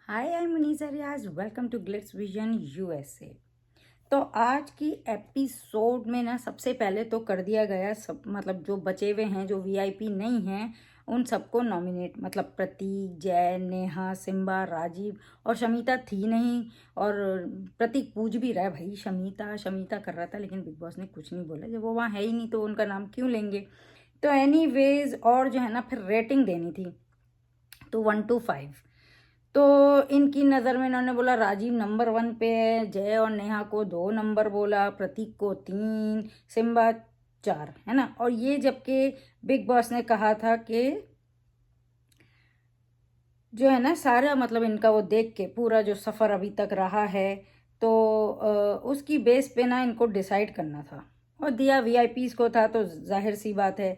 Hi I am Munisa Riyaz, welcome to Glitz Vision USA. तो आज की एपिसोड में ना सबसे पहले तो कर दिया गया सब, मतलब जो बचे हुए हैं जो वीआईपी नहीं हैं उन सबको नॉमिनेट, मतलब प्रतीक, जय, नेहा, सिम्बा, राजीव और शमीता थी नहीं। और प्रतीक पूछ भी रहा है, भाई शमीता शमीता कर रहा था, लेकिन बिग बॉस ने कुछ नहीं बोला। जब वो वहाँ है ही नहीं तो उनका नाम क्यों लेंगे। तो एनीवेज, और जो है ना फिर रेटिंग देनी थी तो 1 to 5। तो इनकी नज़र में इन्होंने बोला राजीव नंबर 1 पे है, जय और नेहा को 2 नंबर बोला, प्रतीक को 3, सिम्बा 4, है ना। और ये जबकि बिग बॉस ने कहा था कि जो है ना सारा, मतलब इनका वो देख के पूरा जो सफ़र अभी तक रहा है तो उसकी बेस पे ना इनको डिसाइड करना था। और दिया वीआईपीज को था तो जाहिर सी बात है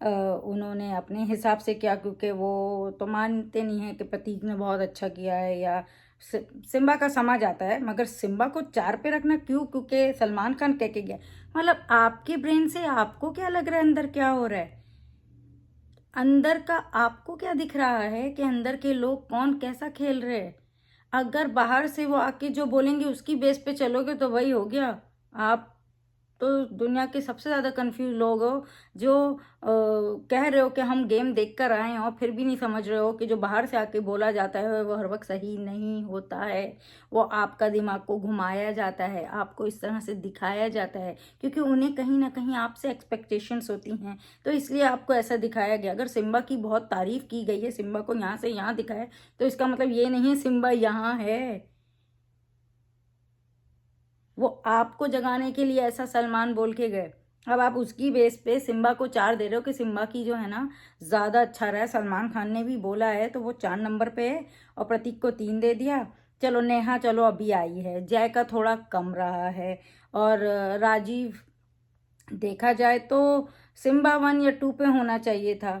उन्होंने अपने हिसाब से किया, क्योंकि वो तो मानते नहीं हैं कि प्रतीक ने बहुत अच्छा किया है या सिम्बा का समझ आता है, मगर सिम्बा को 4 पे रखना क्यों? क्योंकि सलमान खान कह के गया। मतलब आपके ब्रेन से आपको क्या लग रहा है अंदर क्या हो रहा है? अंदर का आपको क्या दिख रहा है कि अंदर के लोग कौन कैसा खेल रहे हैं? अगर बाहर से वो आके जो बोलेंगे उसकी बेस पे चलोगे तो वही हो गया। आप तो दुनिया के सबसे ज़्यादा कंफ्यूज लोग हो जो कह रहे हो कि हम गेम देख कर आए हैं और फिर भी नहीं समझ रहे हो कि जो बाहर से आके बोला जाता है वो हर वक्त सही नहीं होता है। वो आपका दिमाग को घुमाया जाता है, आपको इस तरह से दिखाया जाता है, क्योंकि उन्हें कहीं ना कहीं आपसे एक्सपेक्टेशंस होती हैं। तो इसलिए आपको ऐसा दिखाया गया। अगर सिम्बा की बहुत तारीफ की गई है, सिम्बा को यहाँ से यहाँ दिखाया, तो इसका मतलब ये नहीं है सिम्बा यहाँ है। वो आपको जगाने के लिए ऐसा सलमान बोल के गए। अब आप उसकी बेस पे सिम्बा को 4 दे रहे हो कि सिम्बा की जो है ना ज़्यादा अच्छा रहा है। सलमान खान ने भी बोला है तो वो 4 नंबर पे है, और प्रतीक को 3 दे दिया। चलो नेहा, चलो अभी आई है, जय का थोड़ा कम रहा है। और राजीव, देखा जाए तो सिम्बा 1 या 2 पे होना चाहिए था,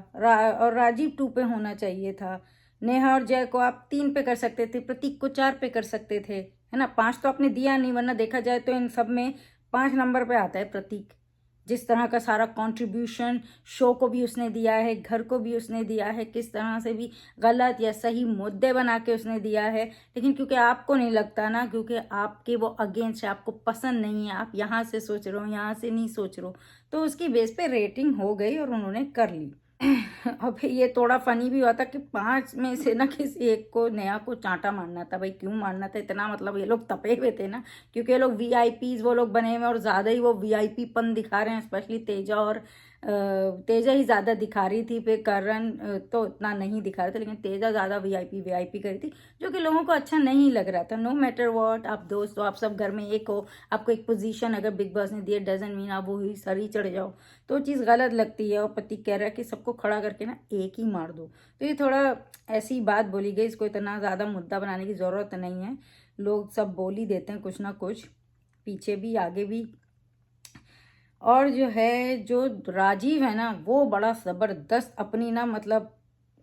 और राजीव 2 पे होना चाहिए था। नेहा और जय को आप 3 पे कर सकते थे, प्रतीक को 4 पे कर सकते थे, है ना। 5 तो आपने दिया नहीं, वरना देखा जाए तो इन सब में 5 नंबर पे आता है प्रतीक। जिस तरह का सारा कंट्रीब्यूशन शो को भी उसने दिया है, घर को भी उसने दिया है, किस तरह से भी गलत या सही मुद्दे बना के उसने दिया है। लेकिन क्योंकि आपको नहीं लगता ना, क्योंकि आपके वो अगेंस्ट है, आपको पसंद नहीं है, आप यहाँ से सोच रहे हो, यहाँ से नहीं सोच रहे हो, तो उसकी बेस पे रेटिंग हो गई और उन्होंने कर ली। और फिर ये थोड़ा फनी भी हुआ था कि 5 में से ना किसी एक को, नया को चांटा मारना था। भाई क्यों मारना था इतना? मतलब ये लोग तपे हुए थे ना, क्योंकि ये लोग वीआईपीज वो लोग बने हुए और ज़्यादा ही वो वीआईपी पन दिखा रहे हैं। स्पेशली तेजा, और तेजा ही ज़्यादा दिखा रही थी, फिर करण तो इतना नहीं दिखा रहे थे, लेकिन तेजा ज़्यादा वीआईपी वीआईपी करी थी, जो कि लोगों को अच्छा नहीं लग रहा था। नो मैटर वॉट, आप दोस्त हो, आप सब घर में एक हो, आपको एक पोजीशन अगर बिग बॉस ने दिया, डजन मीन आप वो ही सर ही चढ़ जाओ, तो चीज़ गलत लगती है। और प्रतीक कह रहा है कि सबको खड़ा करके ना एक ही मार दो, तो ये थोड़ा ऐसी बात बोली गई। इसको इतना ज़्यादा मुद्दा बनाने की ज़रूरत नहीं है, लोग सब बोल ही देते हैं कुछ ना कुछ, पीछे भी आगे भी। और जो है, जो राजीव है ना, वो बड़ा ज़बरदस्त अपनी ना, मतलब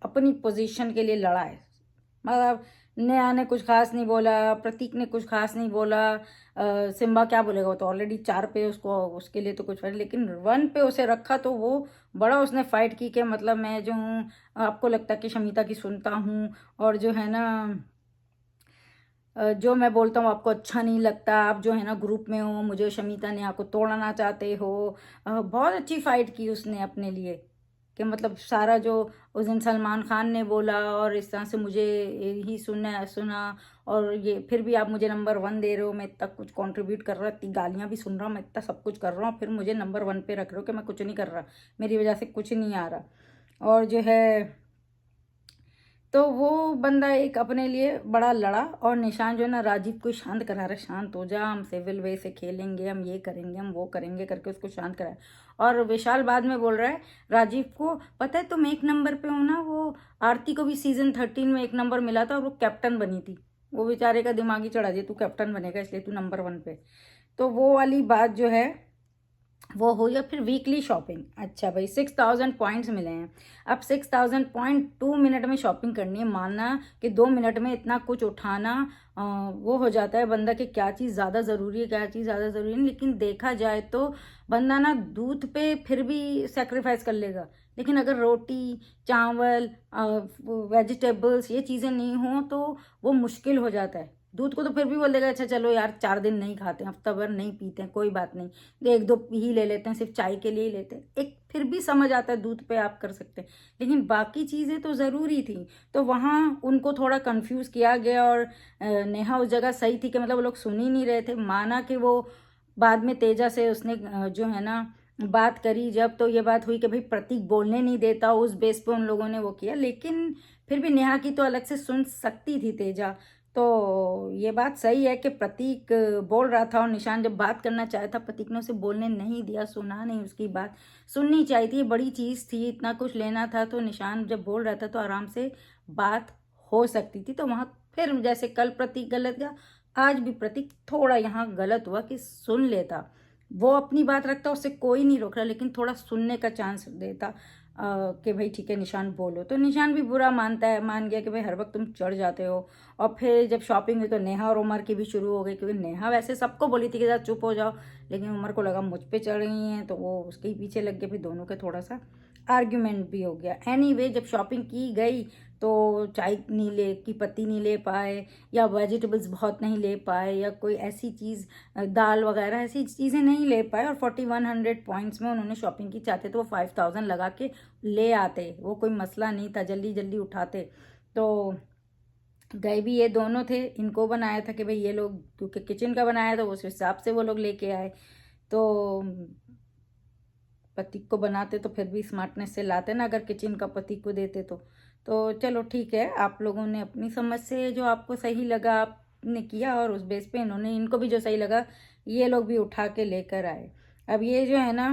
अपनी पोजीशन के लिए लड़ा है। मतलब नेहा ने कुछ खास नहीं बोला, प्रतीक ने कुछ खास नहीं बोला, सिम्बा क्या बोलेगा, वो तो ऑलरेडी 4 पे, उसको उसके लिए तो कुछ फाइट, लेकिन 1 पे उसे रखा तो वो बड़ा उसने फाइट की कि मतलब मैं जो हूँ, आपको लगता है कि शमीता की सुनता हूँ, और जो है ना जो मैं बोलता हूँ आपको अच्छा नहीं लगता, आप जो है ना ग्रुप में हो, मुझे शमीता नेहा को तोड़ना चाहते हो। बहुत अच्छी फाइट की उसने अपने लिए, कि मतलब सारा जो उस दिन सलमान खान ने बोला और इस तरह से मुझे ही सुना सुना, और ये फिर भी आप मुझे नंबर 1 दे रहे हो, मैं इतना कुछ कंट्रीब्यूट कर रहा, इतनी गालियाँ भी सुन रहा हूँ, मैं इतना सब कुछ कर रहा हूँ, फिर मुझे नंबर 1 पे रख रहे हो कि मैं कुछ नहीं कर रहा, मेरी वजह से कुछ नहीं आ रहा। और जो है, तो वो बंदा एक अपने लिए बड़ा लड़ा, और निशान जो है ना राजीव को शांत करा रहा है, शांत हो जा, हम सिविल वे से खेलेंगे, हम ये करेंगे, हम वो करेंगे करके उसको शांत कराया। और विशाल बाद में बोल रहा है राजीव को, पता है तुम 1 नंबर पे हो ना, वो आरती को भी सीजन 13 में 1 नंबर मिला था और वो कैप्टन बनी थी। वो बेचारे का दिमाग ही चढ़ा दिया, तू कैप्टन बनेगा इसलिए तू नंबर 1 पे। तो वो वाली बात जो है वो हो। या फिर वीकली शॉपिंग, अच्छा भाई 6000 पॉइंट्स मिले हैं, अब 6000 पॉइंट 2 मिनट में शॉपिंग करनी है। मानना कि 2 मिनट में इतना कुछ उठाना वो हो जाता है बंदा कि क्या चीज़ ज़्यादा ज़रूरी है, क्या चीज़ ज़्यादा ज़रूरी नहीं। लेकिन देखा जाए तो बंदा ना दूध पे फिर भी सेक्रीफाइस कर लेगा, लेकिन अगर रोटी, चावल, वेजिटेबल्स ये चीज़ें नहीं हों तो वो मुश्किल हो जाता है। दूध को तो फिर भी बोल देगा अच्छा चलो यार 4 दिन नहीं खाते हैं, हफ्ता भर नहीं पीते हैं, कोई बात नहीं, 1-2 पी ही ले लेते हैं, सिर्फ चाय के लिए ही लेते हैं, एक फिर भी समझ आता है, दूध पे आप कर सकते हैं। लेकिन बाकी चीज़ें तो ज़रूरी थी, तो वहाँ उनको थोड़ा कन्फ्यूज़ किया गया। और नेहा उस जगह सही थी कि मतलब वो लोग सुन ही नहीं रहे थे। माना कि वो बाद में तेजा से उसने जो है ना बात करी जब, तो ये बात हुई कि भाई प्रतीक बोलने नहीं देता, उस बेस पे उन लोगों ने वो किया। लेकिन फिर भी नेहा की तो अलग से सुन सकती थी तेजा। तो ये बात सही है कि प्रतीक बोल रहा था और निशान जब बात करना चाहा था, प्रतीक ने उसे बोलने नहीं दिया, सुना नहीं उसकी बात। सुननी चाहिए थी, ये बड़ी चीज़ थी, इतना कुछ लेना था, तो निशान जब बोल रहा था तो आराम से बात हो सकती थी। तो वहाँ फिर जैसे कल प्रतीक गलत गया, आज भी प्रतीक थोड़ा यहाँ गलत हुआ कि सुन लेता, वो अपनी बात रखता, उससे कोई नहीं रोक रहा, लेकिन थोड़ा सुनने का चांस देता कि भाई ठीक है निशान बोलो। तो निशान भी बुरा मानता है, मान गया कि भाई हर वक्त तुम चढ़ जाते हो। और फिर जब शॉपिंग हुई तो नेहा और उमर की भी शुरू हो गई, क्योंकि नेहा वैसे सबको बोली थी कि यार चुप हो जाओ, लेकिन उमर को लगा मुझ पे चढ़ गई हैं, तो वो उसके ही पीछे लग गए। फिर दोनों के थोड़ा सा आर्ग्यूमेंट भी हो गया। एनीवे जब शॉपिंग की गई तो चाय नहीं ले की पत्ती नहीं ले पाए, या वेजिटेबल्स बहुत नहीं ले पाए, या कोई ऐसी चीज़ दाल वगैरह ऐसी चीज़ें नहीं ले पाए। और 4100 पॉइंट्स में उन्होंने शॉपिंग की, चाहते तो वो 5000 लगा के ले आते, वो कोई मसला नहीं था, जल्दी जल्दी उठाते। तो गए भी ये दोनों थे, इनको बनाया था कि भाई ये लोग, क्योंकि किचन का बनाया था उस हिसाब से वो लोग लेके आए। तो पति को बनाते तो फिर भी स्मार्टनेस से लाते ना, अगर किचन का पति को देते तो चलो ठीक है, आप लोगों ने अपनी समझ से जो आपको सही लगा आपने किया, और उस बेस पे इनको भी जो सही लगा ये लोग भी उठा के लेकर आए। अब ये जो है ना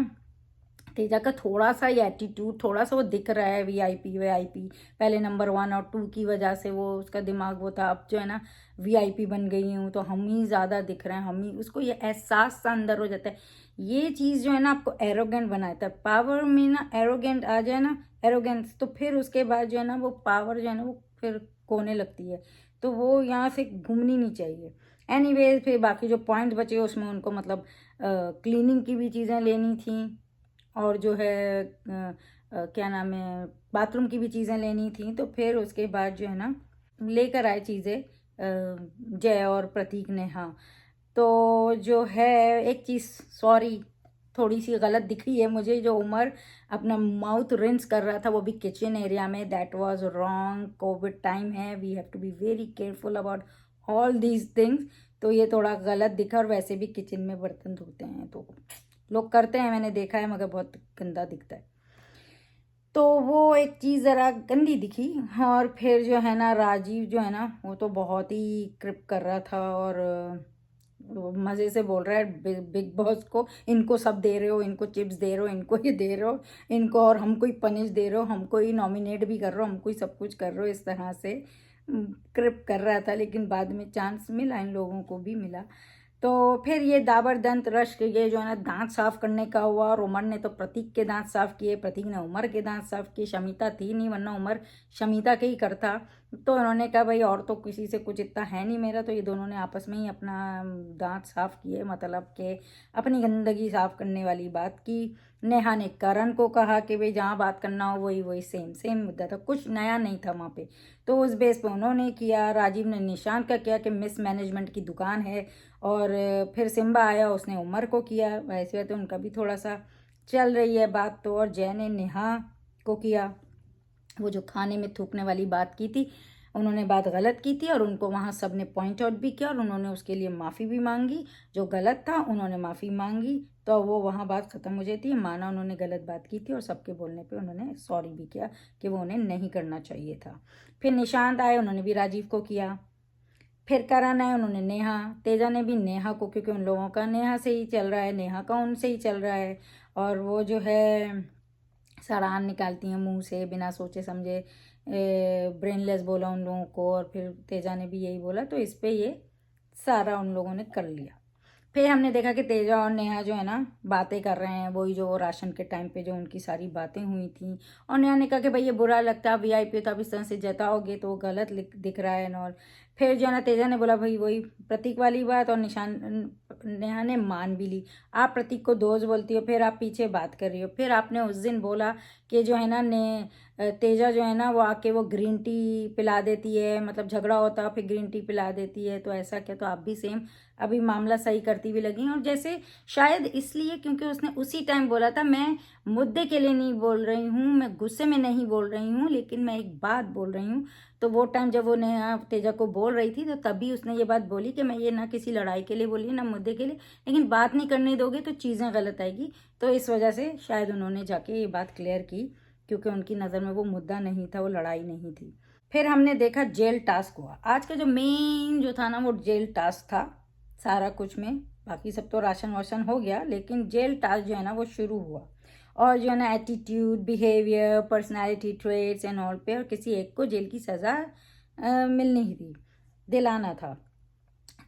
तेजा का थोड़ा सा ही एटीट्यूड, थोड़ा सा वो दिख रहा है वीआईपी, पहले नंबर 1 और 2 की वजह से वो उसका दिमाग वो था, अब जो है ना वीआईपी बन गई हूँ तो हम ही ज़्यादा दिख रहे हैं, हम ही, उसको ये एहसास सा अंदर हो जाता है। ये चीज़ जो है ना आपको एरोगेंट बनाता है, पावर में ना एरोगेंट आ जाए ना, एरोगेंस, तो फिर उसके बाद जो है ना वो पावर जो है ना वो फिर खोने लगती है। तो वो यहाँ से घूमनी नहीं चाहिए। एनीवेज फिर बाकी जो पॉइंट बचे उसमें उनको मतलब क्लीनिंग की भी चीज़ें लेनी थी, और जो है क्या नाम है बाथरूम की भी चीज़ें लेनी थी। तो फिर उसके बाद जो है ना लेकर आए चीज़ें जय और प्रतीक ने। हाँ, तो जो है एक चीज़, सॉरी, थोड़ी सी गलत दिखी है मुझे, जो उमर अपना माउथ रिंस कर रहा था वो भी किचन एरिया में, that was wrong. Covid time है, we have to be very careful about all these things. तो ये थोड़ा गलत दिखा, और वैसे भी किचन में बर्तन धोते हैं तो लोग करते हैं, मैंने देखा है, मगर बहुत गंदा दिखता है। तो वो एक चीज़ ज़रा गंदी दिखी। और फिर जो है ना राजीव जो है ना वो तो बहुत ही क्रिप कर रहा था, और वो मज़े से बोल रहा है बिग बॉस को, इनको सब दे रहे हो, इनको चिप्स दे रहे हो, इनको ये दे रहे हो, इनको, और हमको ही पनिश दे रहे हो, हमको ही नॉमिनेट भी कर रहे हो, हमको ही सब कुछ कर रहे हो, इस तरह से क्रिप कर रहा था। लेकिन बाद में चांस मिला, इन लोगों को भी मिला। तो फिर ये डाबर दंत रश के ये जो है ना दांत साफ करने का हुआ, और उमर ने तो प्रतीक के दांत साफ किए, प्रतीक ने उमर के दांत साफ किए। शमिता थी नहीं, वरना उमर शमिता के ही करता। तो उन्होंने कहा भाई और तो किसी से कुछ इतना है नहीं मेरा, तो ये दोनों ने आपस में ही अपना दांत साफ किए, मतलब के अपनी गंदगी साफ करने वाली बात की। नेहा ने करण को कहा कि भाई जहाँ बात करना हो वही वही सेम सेम मुद्दा था, कुछ नया नहीं था वहाँ पे। तो उस बेस पे उन्होंने किया। राजीव ने निशांत का किया कि मिस मैनेजमेंट की दुकान है। और फिर सिम्बा आया, उसने उमर को किया। वैसे तो उनका भी थोड़ा सा चल रही है बात। तो और जय ने नेहा को किया, वो जो खाने में थूकने वाली बात की थी, उन्होंने बात गलत की थी, और उनको वहाँ सब ने पॉइंट आउट भी किया, और उन्होंने उसके लिए माफ़ी भी मांगी, जो गलत था उन्होंने माफ़ी मांगी। तो वो वहाँ बात ख़त्म हो जाती है, माना उन्होंने गलत बात की थी, और सबके बोलने पे उन्होंने सॉरी भी किया कि वो उन्हें नहीं करना चाहिए था। फिर निशांत आए, उन्होंने भी राजीव को किया। फिर करण आए, उन्होंने नेहा, तेजा ने भी नेहा को, क्योंकि उन लोगों का नेहा से ही चल रहा है, नेहा का उनसे ही चल रहा है, और वो जो है सराहन निकालती हैं मुंह से बिना सोचे समझे, ब्रेनलेस बोला उन लोगों को। और फिर तेजा ने भी यही बोला, तो इस पे ये सारा उन लोगों ने कर लिया। फिर हमने देखा कि तेजा और नेहा जो है ना बातें कर रहे हैं, वही जो राशन के टाइम पे जो उनकी सारी बातें हुई थी। और नेहा ने कहा कि भाई ये बुरा लगता है, वीआईपी हो तो आप इस तरह से जताओगे तो वो गलत दिख रहा है। और फिर जो है ना तेजा ने बोला भाई वही प्रतीक वाली बात, और नेहा ने मान भी ली। आप प्रतीक को दोस्त बोलती हो, फिर आप पीछे बात कर रही हो। फिर आपने उस दिन बोला कि जो है ना तेजा जो है ना वो आके वो ग्रीन टी पिला देती है, मतलब झगड़ा होता है फिर ग्रीन टी पिला देती है, तो ऐसा क्या? तो आप भी सेम अभी मामला सही करती भी लगी। और जैसे शायद इसलिए क्योंकि उसने उसी टाइम बोला था मैं मुद्दे के लिए नहीं बोल रही हूँ, मैं गुस्से में नहीं बोल रही हूँ, लेकिन मैं एक बात बोल रही हूँ। तो वो टाइम जब वो नेहा तेजा को बोल रही थी तो तभी उसने ये बात बोली कि मैं ये ना किसी लड़ाई के लिए बोली ना मुद्दे के लिए, लेकिन बात नहीं करने दोगे तो चीज़ें गलत आएगी। तो इस वजह से शायद उन्होंने जाके ये बात क्लियर की, क्योंकि उनकी नज़र में वो मुद्दा नहीं था, वो लड़ाई नहीं थी। फिर हमने देखा जेल टास्क हुआ। आज का जो मेन जो था ना वो जेल टास्क था सारा कुछ में। बाकी सब तो राशन वाशन हो गया, लेकिन जेल टास्क जो है ना वो शुरू हुआ। और जो है ना attitude, behaviour, personality traits and all पे, और किसी एक को जेल की सज़ा मिलनी ही थी, दिलाना था।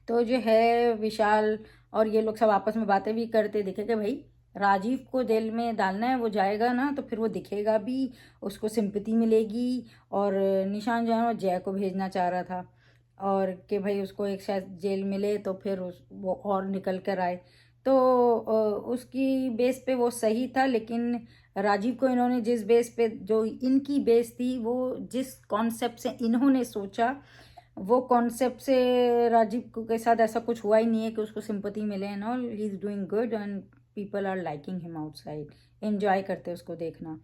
तो जो है विशाल और ये लोग सब आपस में बातें भी करते दिखे कि भाई राजीव को जेल में डालना है, वो जाएगा ना तो फिर वो दिखेगा भी, उसको सिंपैथी मिलेगी। और निशान जो है वो जय को भेजना चाह रहा था, और कि भाई उसको एक शायद जेल मिले तो फिर वो और निकल कर आए। तो उसकी बेस पे वो सही था, लेकिन राजीव को इन्होंने जिस बेस पे, जो इनकी बेस थी, वो जिस कॉन्सेप्ट से इन्होंने सोचा वो कॉन्सेप्ट से राजीव के साथ ऐसा कुछ हुआ ही नहीं है कि उसको सिंपैथी मिले and all. He is doing good and people are liking him outside, enjoy करते उसको देखना।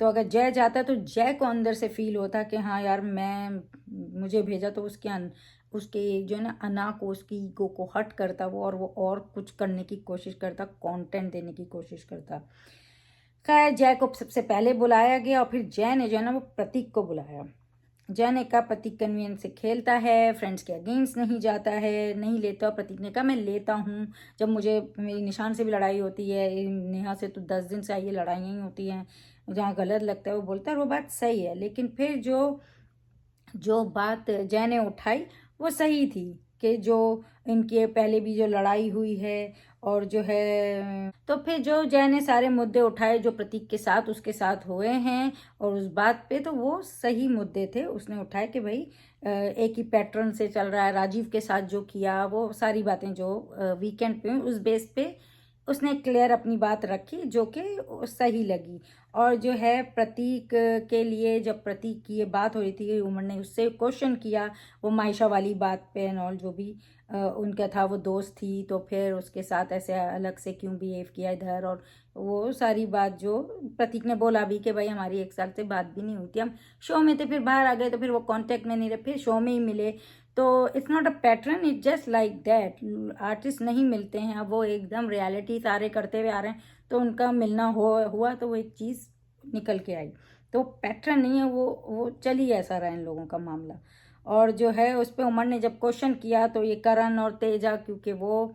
तो अगर जय जाता तो जय को अंदर से फील होता कि हाँ यार मुझे भेजा, तो उसके जो है ना अना को, उसकी ईगो को हट करता वो, और वो और कुछ करने की कोशिश करता, कंटेंट देने की कोशिश करता। खैर जय को सबसे पहले बुलाया गया, और फिर जय ने जो है ना वो प्रतीक को बुलाया। जय ने कहा प्रतीक कन्वीनियंस से खेलता है, फ्रेंड्स के अगेंस्ट नहीं जाता है, नहीं लेता। प्रतीक ने कहा मैं लेता हूँ, जब मुझे मेरी निशान से भी लड़ाई होती है, नेहा से तो 10 दिन से आई लड़ाइयाँ ही होती हैं, जहाँ गलत लगता है वो बोलता है, और वो बात सही है। लेकिन फिर जो जो बात जय ने उठाई वो सही थी, कि जो इनके पहले भी जो लड़ाई हुई है, और जो है तो फिर जो जय ने सारे मुद्दे उठाए जो प्रतीक के साथ उसके साथ हुए हैं, और उस बात पे तो वो सही मुद्दे थे उसने उठाए कि भाई एक ही पैटर्न से चल रहा है, राजीव के साथ जो किया वो सारी बातें जो वीकेंड पे हुई, उस बेस पे उसने क्लियर अपनी बात रखी जो कि सही लगी। और जो है प्रतीक के लिए, जब प्रतीक की ये बात हो रही थी, उमर ने उससे क्वेश्चन किया वो मायशा वाली बात पे एंड ऑल, जो भी उनका था, वो दोस्त थी तो फिर उसके साथ ऐसे अलग से क्यों बिहेव किया इधर, और वो सारी बात जो प्रतीक ने बोला भी कि भाई हमारी 1 साल से बात भी नहीं हुई थी, हम शो में थे, फिर बाहर आ गए तो फिर वो कांटेक्ट में नहीं रहे, फिर शो में ही मिले। तो it's not a pattern, it just like that. Artist नहीं मिलते हैं, अब वो एकदम रियलिटी सारे करते हुए आ रहे हैं, तो उनका मिलना हुआ तो वो एक चीज़ निकल के आई। तो पैटर्न नहीं है वो चल ही ऐसा रहा इन लोगों का मामला। और जो है उस पर उमर ने जब क्वेश्चन किया तो ये करण और तेजा, क्योंकि वो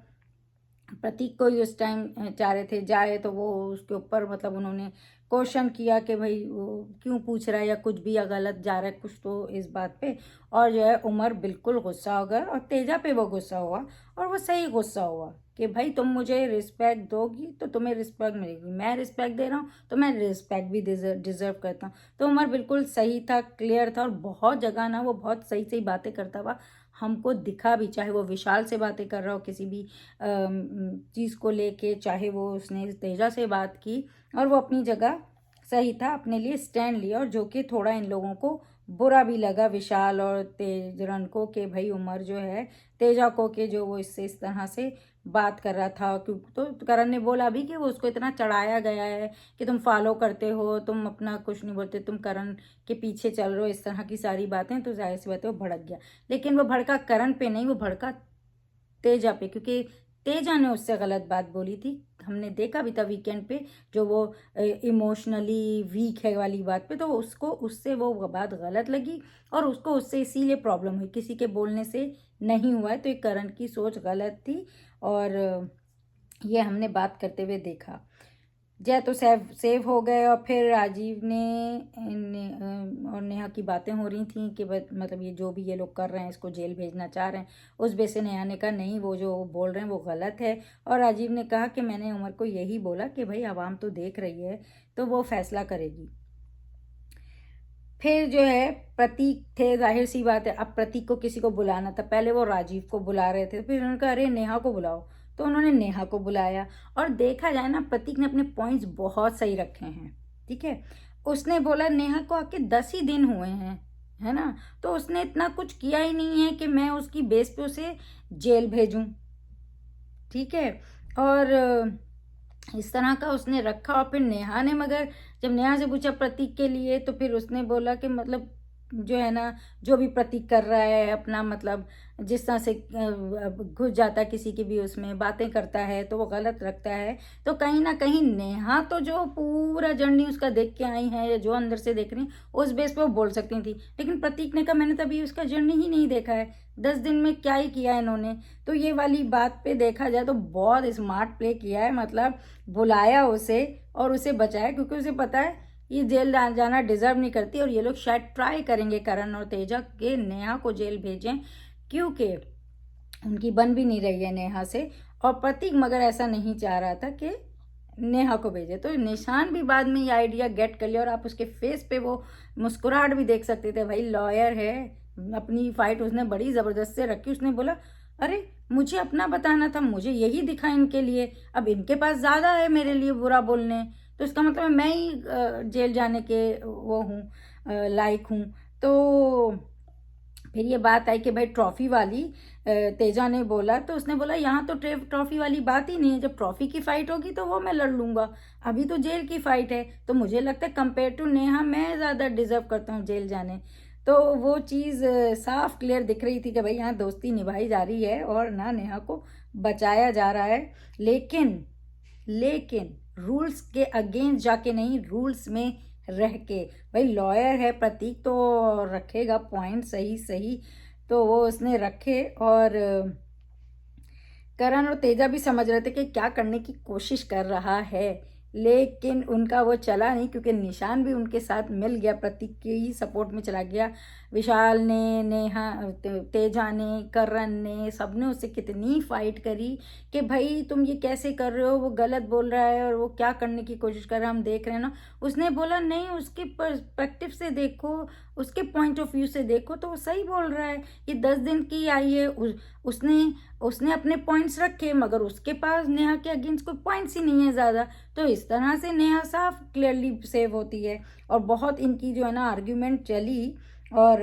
प्रतीक को ही उस टाइम चाह रहे थे जाए, तो वो उसके ऊपर मतलब उन्होंने क्वेश्चन किया कि भाई वो क्यों पूछ रहा है, या कुछ भी, या गलत जा रहा है कुछ तो इस बात पे। और जो है उमर बिल्कुल गुस्सा हो गया, और तेजा पे वो गुस्सा हुआ, और वो सही गुस्सा हुआ कि भाई तुम मुझे रिस्पेक्ट दोगी तो तुम्हें रिस्पेक्ट मिलेगी, मैं रिस्पेक्ट दे रहा हूँ तो मैं रिस्पेक्ट भी डिजर्व करता हूँ। तो उमर बिल्कुल सही था, क्लियर था, और बहुत जगह ना वो बहुत सही सही बातें करता हुआ हमको दिखा भी, चाहे वो विशाल से बातें कर रहा हो किसी भी चीज़ को लेके, चाहे वो उसने तेजा से बात की, और वो अपनी जगह सही था, अपने लिए स्टैंड लिया। और जो कि थोड़ा इन लोगों को बुरा भी लगा, विशाल और तेजरन को, कि भाई उमर जो है तेजा को, कि जो वो इससे इस तरह से बात कर रहा था। क्यों तो करण ने बोला भी कि वो उसको इतना चढ़ाया गया है कि तुम फॉलो करते हो, तुम अपना कुछ नहीं बोलते, तुम करण के पीछे चल रहे हो, इस तरह की सारी बातें। तो जाहिर सी बात है वो भड़क गया, लेकिन वो भड़का करण पे नहीं, वो भड़का तेजा पे, क्योंकि तेजा ने उससे गलत बात बोली थी। हमने देखा भी था वीकेंड पे, जो वो इमोशनली वीक है वाली बात पे, तो उसको उससे वो बात गलत लगी, और उसको उससे इसीलिए प्रॉब्लम हुई, किसी के बोलने से नहीं हुआ है। तो ये करण की सोच गलत थी, और ये हमने बात करते हुए देखा। जय तो सेव हो गए। और फिर राजीव और नेहा की बातें हो रही थी कि मतलब ये जो भी ये लोग कर रहे हैं इसको जेल भेजना चाह रहे हैं। उस बेस से नेहा ने कहा नहीं, वो जो बोल रहे हैं वो गलत है। और राजीव ने कहा कि मैंने उमर को यही बोला कि भाई आवाम तो देख रही है तो वो फैसला करेगी। फिर जो है प्रतीक थे, जाहिर सी बात है अब प्रतीक को किसी को बुलाना था। पहले वो राजीव को बुला रहे थे, फिर उन्होंने कहा अरे नेहा को बुलाओ, तो उन्होंने नेहा को बुलाया। और देखा जाए ना प्रतीक ने अपने पॉइंट्स बहुत सही रखे हैं, ठीक है। उसने बोला नेहा को आके 10 ही दिन हुए हैं, है ना, तो उसने इतना कुछ किया ही नहीं है कि मैं उसकी बेस पे उसे जेल भेजूं, ठीक है। और इस तरह का उसने रखा। और फिर नेहा ने, मगर जब नेहा से पूछा प्रतीक के लिए, तो फिर उसने बोला कि मतलब जो है ना, जो भी प्रतीक कर रहा है अपना, मतलब जिस तरह से घुस जाता है किसी की भी उसमें बातें करता है तो वो गलत रखता है। तो कहीं ना कहीं नेहा तो जो पूरा जर्नी उसका देख के आई है या जो अंदर से देख रही है उस बेस पे वो बोल सकती थी, लेकिन प्रतीक ने कहा मैंने तभी उसका जर्नी ही नहीं देखा है, 10 दिन में क्या ही किया इन्होंने। तो ये वाली बात पे देखा जाए तो बहुत स्मार्ट प्ले किया है, मतलब बुलाया उसे और उसे बचाया, क्योंकि उसे पता है ये जेल जाना डिजर्व नहीं करती। और ये लोग शायद ट्राई करेंगे करण और तेजा के नेहा को जेल भेजें, क्योंकि उनकी बन भी नहीं रही है नेहा से। और प्रतीक मगर ऐसा नहीं चाह रहा था कि नेहा को भेजे। तो निशान भी बाद में ये आइडिया गेट कर लिया, और आप उसके फेस पे वो मुस्कुराहट भी देख सकते थे। भाई लॉयर है, अपनी फाइट उसने बड़ी ज़बरदस्त से रखी। उसने बोला अरे मुझे अपना बताना था, मुझे यही दिखा इनके लिए, अब इनके पास ज़्यादा है मेरे लिए बुरा बोलने, तो इसका मतलब मैं ही जेल जाने के वो हूँ, लायक हूँ। तो फिर ये बात आई कि भाई ट्रॉफी वाली, तेजा ने बोला, तो उसने बोला यहाँ तो ट्रॉफी वाली बात ही नहीं है, जब ट्रॉफी की फाइट होगी तो वो मैं लड़ लूंगा, अभी तो जेल की फाइट है। तो मुझे लगता है कंपेयर टू नेहा मैं ज़्यादा डिजर्व करता हूँ जेल जाने। तो वो चीज़ साफ क्लियर दिख रही थी कि भाई यहाँ दोस्ती निभाई जा रही है और ना नेहा को बचाया जा रहा है। लेकिन लेकिन रूल्स के अगेंस्ट जाके नहीं, रूल्स में रह के। भाई लॉयर है प्रतीक तो रखेगा पॉइंट सही सही, तो वो उसने रखे। और करण और तेजा भी समझ रहे थे कि क्या करने की कोशिश कर रहा है, लेकिन उनका वो चला नहीं, क्योंकि निशान भी उनके साथ मिल गया, प्रतीक के ही सपोर्ट में चला गया। विशाल ने, नेहा, तेजा ने, करण ने, सबने उससे कितनी फाइट करी कि भाई तुम ये कैसे कर रहे हो, वो गलत बोल रहा है और वो क्या करने की कोशिश कर रहा है हम देख रहे हैं ना। उसने बोला नहीं, उसके पर्सपेक्टिव से देखो, उसके पॉइंट ऑफ व्यू से देखो तो वो सही बोल रहा है। ये 10 दिन की आई है, उसने उसने अपने पॉइंट्स रखे, मगर उसके पास नेहा के अगेंस्ट कोई पॉइंट्स ही नहीं है ज़्यादा। तो इस तरह से नेहा साफ क्लियरली सेव होती है। और बहुत इनकी जो है ना आर्ग्यूमेंट चली, और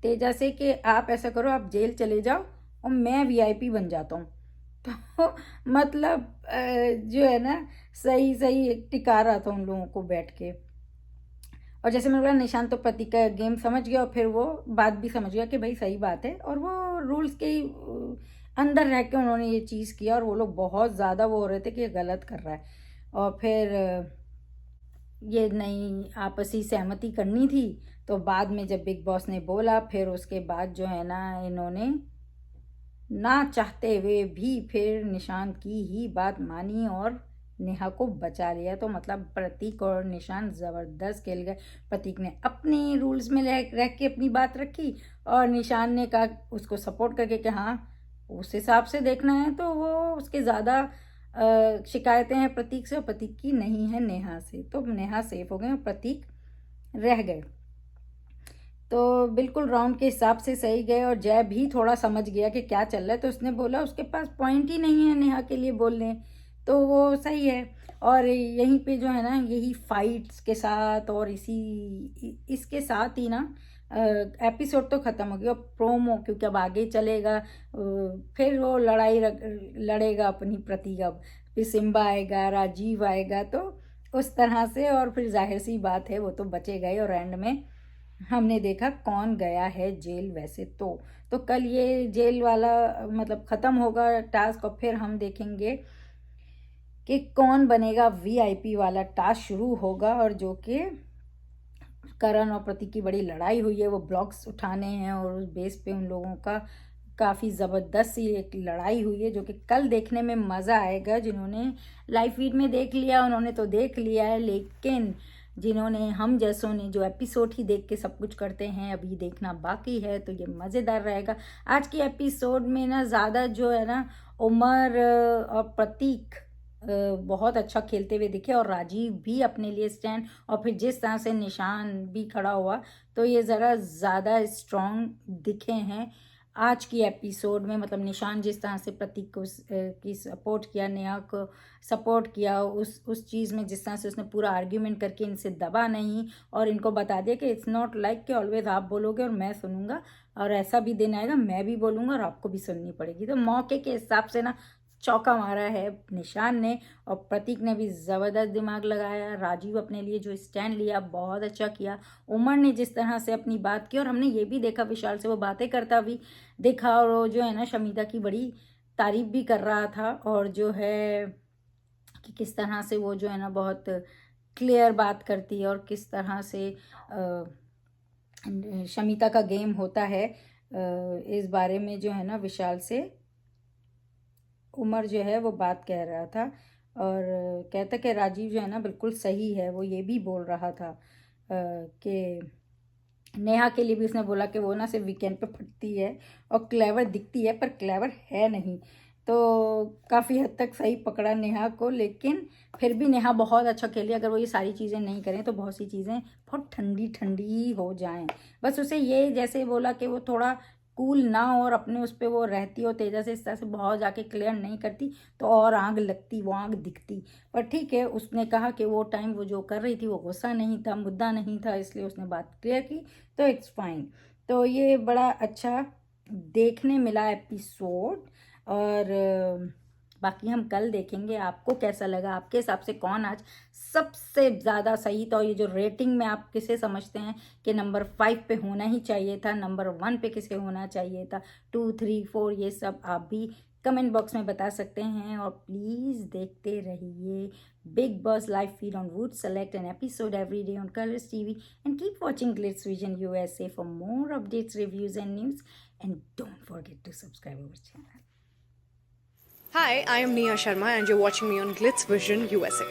तेजा से कि आप ऐसा करो, आप जेल चले जाओ और मैं वीआईपी बन जाता हूँ। तो मतलब जो है ना सही सही टिका रहा था उन लोगों को बैठ के। और जैसे मैंने बोला निशान तो प्रतीक का गेम समझ गया, और फिर वो बात भी समझ गया कि भाई सही बात है, और वो रूल्स के अंदर रह के उन्होंने ये चीज़ किया। और वो लोग बहुत ज़्यादा वो हो रहे थे कि ये गलत कर रहा है। और फिर ये नई आपसी सहमति करनी थी, तो बाद में जब बिग बॉस ने बोला, फिर उसके बाद जो है ना इन्होंने ना चाहते हुए भी फिर निशान की ही बात मानी और नेहा को बचा लिया। तो मतलब प्रतीक और निशान ज़बरदस्त खेल गए। प्रतीक ने अपनी रूल्स में रह के अपनी बात रखी, और निशान ने कहा उसको सपोर्ट करके कि हाँ उस हिसाब से देखना है तो वो उसके ज़्यादा शिकायतें हैं प्रतीक से, और प्रतीक की नहीं है नेहा से। तो नेहा सेफ हो गए और प्रतीक रह गए। तो बिल्कुल राउंड के हिसाब से सही गए। और जय भी थोड़ा समझ गया कि क्या चल रहा है, तो उसने बोला उसके पास पॉइंट ही नहीं है नेहा के लिए बोलने, तो वो सही है। और यहीं पे जो है ना यही फाइट्स के साथ और इसके साथ ही ना एपिसोड तो ख़त्म हो गया। प्रोमो क्योंकि अब आगे चलेगा, फिर वो लड़ेगा अपनी प्रतीक, अब फिर सिम्बा आएगा, राजीव आएगा, तो उस तरह से। और फिर जाहिर सी बात है वो तो बचे गए, और एंड में हमने देखा कौन गया है जेल। वैसे तो कल ये जेल वाला मतलब ख़त्म होगा टास्क, और फिर हम देखेंगे कि कौन बनेगा वीआईपी वाला टास्क शुरू होगा। और जो कि करण और प्रतीक की बड़ी लड़ाई हुई है, वो ब्लॉक्स उठाने हैं और उस बेस पे उन लोगों का काफ़ी ज़बरदस्त सी एक लड़ाई हुई है जो कि कल देखने में मज़ा आएगा। जिन्होंने लाइव फीड में देख लिया उन्होंने तो देख लिया है, लेकिन जिन्होंने हम जैसों ने जो एपिसोड ही देख के सब कुछ करते हैं अभी देखना बाकी है, तो ये मज़ेदार रहेगा। आज की एपिसोड में ना ज़्यादा जो है ना उमर और प्रतीक बहुत अच्छा खेलते हुए दिखे, और राजीव भी अपने लिए स्टैंड, और फिर जिस तरह से निशान भी खड़ा हुआ तो ये ज़रा ज़्यादा स्ट्रॉन्ग दिखे हैं आज की एपिसोड में। मतलब निशान जिस तरह से प्रतीक को की सपोर्ट किया, नेहा को सपोर्ट किया, उस चीज़ में जिस तरह से उसने पूरा आर्ग्यूमेंट करके इनसे दबा नहीं और इनको बता दिया कि इट्स नॉट लाइक कि ऑलवेज आप बोलोगे और मैं सुनूंगा, और ऐसा भी दिन आएगा मैं भी बोलूँगा और आपको भी सुननी पड़ेगी। तो मौके के हिसाब से ना चौका मारा है निशान ने, और प्रतीक ने भी ज़बरदस्त दिमाग लगाया। राजीव अपने लिए जो स्टैंड लिया बहुत अच्छा किया। उमर ने जिस तरह से अपनी बात की, और हमने ये भी देखा विशाल से वो बातें करता भी देखा, और वो जो है ना शमिता की बड़ी तारीफ भी कर रहा था, और जो है कि किस तरह से वो जो है ना बहुत क्लियर बात करती है, और किस तरह से शमिता का गेम होता है, इस बारे में जो है ना विशाल से उमर जो है वो बात कह रहा था, और कहता कि राजीव जो है ना बिल्कुल सही है। वो ये भी बोल रहा था कि नेहा के लिए भी उसने बोला कि वो ना सिर्फ वीकेंड पे फटती है और क्लेवर दिखती है पर क्लेवर है नहीं। तो काफ़ी हद तक सही पकड़ा नेहा को, लेकिन फिर भी नेहा बहुत अच्छा खेली। अगर वो ये सारी चीज़ें नहीं करें तो बहुत सी चीज़ें बहुत ठंडी ठंडी हो जाएं। बस उसे ये जैसे बोला कि वो थोड़ा कूल ना हो और अपने उस पर वो रहती हो तेजा से, इस तरह से बहुत जाके क्लियर नहीं करती तो और आग लगती, वो आग दिखती। पर ठीक है, उसने कहा कि वो टाइम वो जो कर रही थी वो गुस्सा नहीं था, मुद्दा नहीं था, इसलिए उसने बात क्लियर की, तो इट्स फाइन। तो ये बड़ा अच्छा देखने मिला एपिसोड, और बाकी हम कल देखेंगे। आपको कैसा लगा, आपके हिसाब से कौन आज सबसे ज़्यादा सही था? और ये जो रेटिंग में आप किसे समझते हैं कि नंबर 5 पे होना ही चाहिए था, नंबर 1 पे किसे होना चाहिए था, 2, 3, 4, ये सब आप भी कमेंट बॉक्स में बता सकते हैं। और प्लीज़ देखते रहिए Bigg Boss live feed on Voot select an episode every day on Colors TV, and keep watching Glitz Vision USA for more updates, reviews and news, and don't forget to subscribe our channel. Hi, I am Nia Sharma and you're watching me on Glitz Vision USA.